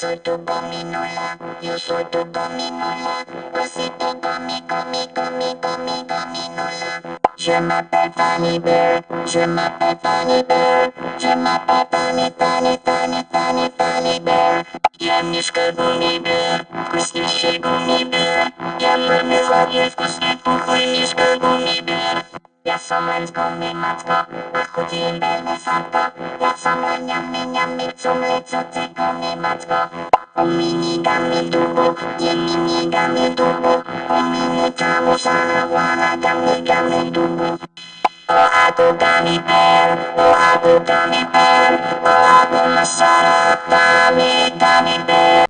soy tu gominola, yo soy tu gominola. Huesito gummy, gummy, gummy, gummy, gominola. Je m'appelle Fanny Bear, je m'appelle Fanny Bear, je m'appelle Fanny, Fanny, Fanny, Fanny, Fanny Bear. Я мишка Gummy Bear, вкуснейший Gummy Bear. Я мармеладный вкусный пухлый мишка Gummy Bear. Я самый Gummy матка, охуеть бедный садка. Я самый нямми-нямми, цумли цуци Gummy матка. O mini gummy tubo, ye mini gummy tubo. O mini tamu sarawana gummy tubo. Oh aku gummy bear, oh aku gummy bear. Oh aku masyarakat gummy bear.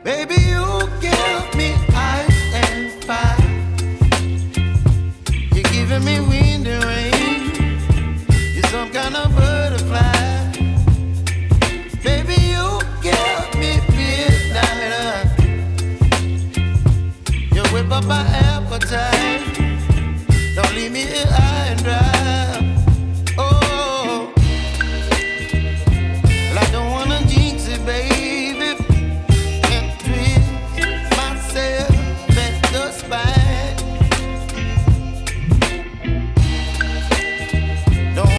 Baby, you give me ice and fire. You're giving me wind and rain. You're some kind of butterfly. Baby, you give me midnight. You whip up my appetite. Don't leave me here high and dry.